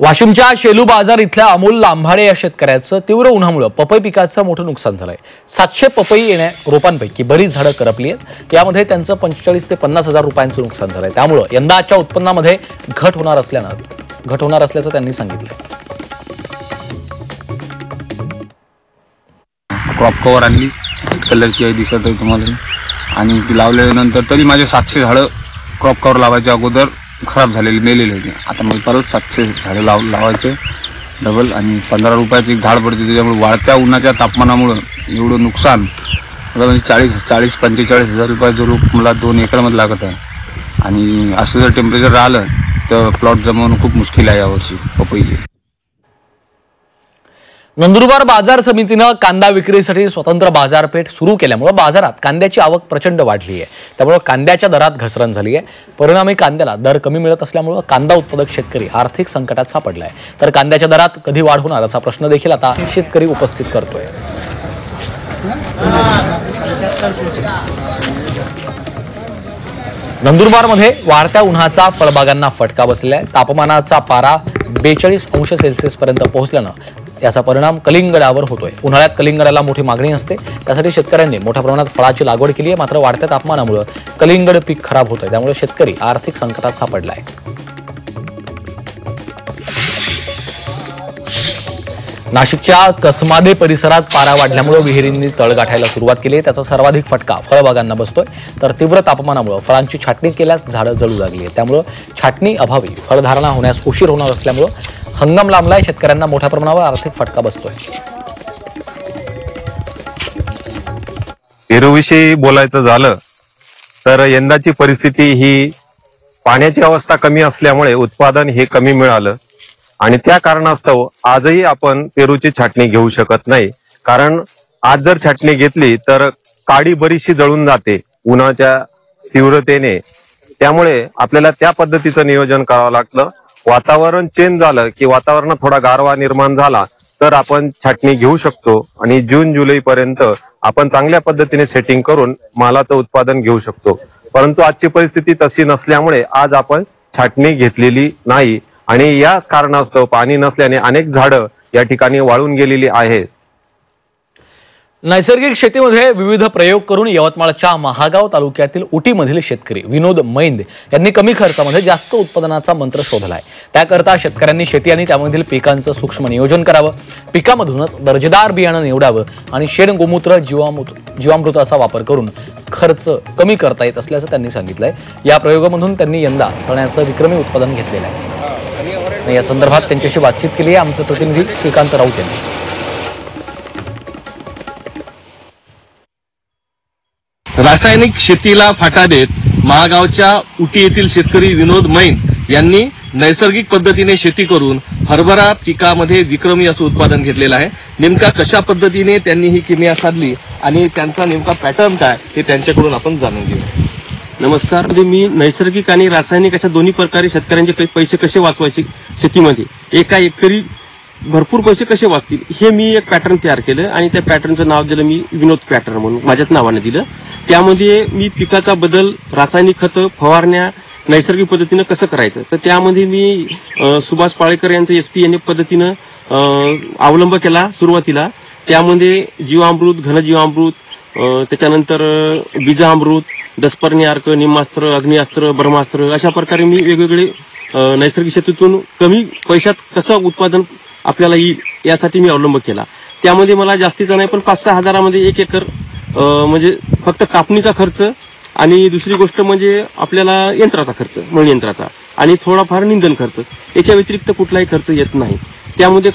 वाशिमच्या शेलू बाजार इथल्या अमोल लांभाळे या शेतकऱ्याचं तीव्र उन्हामुळे पपई पिकाचं मोठं नुकसान झालंय। 700 पपई रोपांपैकी बरीच झाडं करपली आहेत। यामध्ये त्यांचं 45 ते 50 हजार रुपयांचं नुकसान झालंय। त्यामुळे यंदाच्या उत्पन्नामध्ये घट होणार असल्याचं त्यांनी सांगितलं। क्रॉप कव्हर आणली, कलरची दिसत आहे तुम्हाला, आणि ती लावल्यानंतर तरी माझे 700 झाडं क्रॉप कव्हर लावायच्या अगोदर खराब झालेले मेलेले होते। आता मला परत 700 झाडं लावायचे डबल, आणि 15 रुपयाचं एक झाड पडते। त्याच्यामुळे वाढत्या उन्हाच्या तापमानामुळे एवढं नुकसान म्हणजे 40-45 हजार रुपयाचं रोप मला 2 एकरमध्ये लागत आहे। आणि असं जर टेम्परेचर राहिलं तर प्लॉट जमवणं खूप मुश्किल आहे यावर्षी पपईचे। नंदुरबार बाजार समितीनं कांदा विक्रीसाठी स्वतंत्र बाजारपेठ सुरू केल्यामुळे बाजारात कांद्याची आवक प्रचंड वाढली आहे। त्यामुळे कांद्याच्या दरात घसरण झाली आहे। परिणामी कांद्याला दर कमी मिळत असल्यामुळे कांदा उत्पादक शेतकरी आर्थिक संकटात सापडलाय। तर कांद्याच्या दरात कधी वाढ होणार असा प्रश्न देखील आता शेतकरी उपस्थित करतोय। नंदुरबारमध्ये वाढत्या उन्हाचा फळबागांना फटका बसलेला आहे। तापमानाचा पारा 42 अंश सेल्सिअस पर्यंत पोहोचल्यानं याचा परिणाम कलिंगडावर होतोय। उन्हाळ्यात कलिंगडाला मोठी मागणी असते, त्यासाठी शेतकऱ्यांनी मोठ्या प्रमाणात फळाची लागवड केली आहे। मात्र वाढत्या तापमानामुळे कलिंगड पीक खराब होतंय, त्यामुळे शेतकरी आर्थिक संकटात सापडलाय। नाशिकच्या कसमादे परिसरात पारा वाढल्यामुळे विहिरींनी तळ गाठायला सुरुवात केली आहे। त्याचा सर्वाधिक फटका फळबागांना बसतोय। तर तीव्र तापमानामुळे फळांची छाटणी केल्यास झाडं जळू लागली आहेत। त्यामुळे छाटणी अभावी फळधारणा होण्यास उशीर होणार असल्यामुळे हंगाम लांबलाय। शेतकऱ्यांना मोठ्या प्रमाणावर आर्थिक फटका बसतोय। पेरूविषयी बोलायचं झालं तर यंदाची परिस्थिती ही पाण्याची अवस्था कमी असल्यामुळे उत्पादन हे कमी मिळालं, आणि त्या कारणास्तव आजही आपण पेरूची छाटणी घेऊ शकत नाही। कारण आज जर छाटणी घेतली तर काडी बरीचशी जळून जाते उन्हाच्या तीव्रतेने। त्यामुळे आपल्याला त्या पद्धतीचं नियोजन करावं लागतं। वातावरण चेंज झालं की वातावरणात थोडा गारवा निर्माण झाला तर आपण छाटणी घेऊ शकतो, आणि जून-जुलै पर्यंत आपण चांगल्या पद्धतीने सेटिंग करून मालाचं उत्पादन घेऊ शकतो। परंतु आजची परिस्थिती तशी नसल्यामुळे आज आपण छाटणी घेतलेली नाही, आणि याच कारणास्तव पाणी नसल्याने अनेक झाडं या ठिकाणी वाळून गेलेली आहेत। नैसर्गिक शेतीमध्ये विविध प्रयोग करून यवतमाळच्या महागाव तालुक्यातील उटीमधील शेतकरी विनोद मैंद यांनी कमी खर्चामध्ये जास्त उत्पादनाचा मंत्र शोधलाय। त्याकरता शेतकऱ्यांनी शेती आणि त्यामधील पिकांचं सूक्ष्म नियोजन करावं, पिकामधूनच दर्जेदार बियाणं निवडावं, आणि शेण गोमूत्र जीवामृताचा वापर करून खर्च कमी करता येत असल्याचं त्यांनी सांगितलंय। या प्रयोगामधून त्यांनी यंदा चण्याचं विक्रमी उत्पादन घेतलेलं आहे। या संदर्भात त्यांच्याशी बातचीत केली आहे आमचे प्रतिनिधी श्रीकांत राऊत यांनी। रासायनिक शेतीला फाटा देत महागावच्या उटी येथील शेतकरी विनोद मैंद यांनी नैसर्गिक पद्धतीने शेती करून हरभरा पिकामध्ये विक्रमी असं उत्पादन घेतलेलं आहे। नेमका कशा पद्धतीने त्यांनी ही किमया साधली आणि त्यांचा नेमका पॅटर्न काय हे त्यांच्याकडून आपण जाणून घेऊ। नमस्कार। मी नैसर्गिक आणि रासायनिक अशा दोन्ही प्रकारे शेतकऱ्यांचे पैसे कसे वाचवायचे शेतीमध्ये, एका एकरी भरपूर पैसे कसे वाचतील, हे मी एक पॅटर्न तयार केलं, आणि त्या पॅटर्नचं नाव दिलं मी विनोद पॅटर्न म्हणून माझ्याच नावाने दिलं। त्यामध्ये मी पिकाचा बदल, रासायनिक खतं, फवारण्या नैसर्गिक पद्धतीनं कसं करायचं, तर त्यामध्ये मी सुभाष पाळेकर यांचं SPNF पद्धतीनं अवलंब केला सुरुवातीला। त्यामध्ये जीवामृत, घनजीवामृत, त्याच्यानंतर बीजामृत, दशपर्णी अर्क, निमास्त्र, अग्निअस्त्र, ब्रह्मास्त्र, अशा प्रकारे मी वेगवेगळे नैसर्गिक शेतीतून कमी पैशात कसं उत्पादन आपल्याला येईल यासाठी मी अवलंब केला। त्यामध्ये मला जास्तीचा नाही पण 5-6 हजारामध्ये 1 एकर म्हणजे फक्त कापणीचा खर्च, आणि दुसरी गोष्ट म्हणजे आपल्याला यंत्राचा खर्च, मळणी यंत्राचा, आणि थोडाफार निंदन खर्च, याच्या व्यतिरिक्त कुठलाही खर्च येत नाही। त्यामध्ये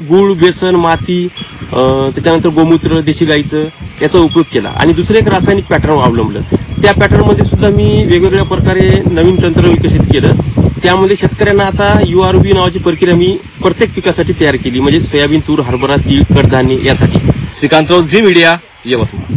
गुळ, बेसन, माती, त्याच्यानंतर गोमूत्र, देशी गाईचं याचा उपयोग केला, आणि दुसरं एक रासायनिक पॅटर्न अवलंबलं। त्या पॅटर्नमध्ये सुद्धा मी वेगवेगळ्या प्रकारे नवीन तंत्र विकसित केलं। त्यामध्ये शेतकऱ्यांना आता URB नावाची प्रक्रिया मी प्रत्येक पिकासाठी तयार केली, म्हणजे सोयाबीन, तूर, हरभरा, तीळ, कडधान्य यासाठी। श्रीकांत राऊत, झी मीडिया, यवतमाळ।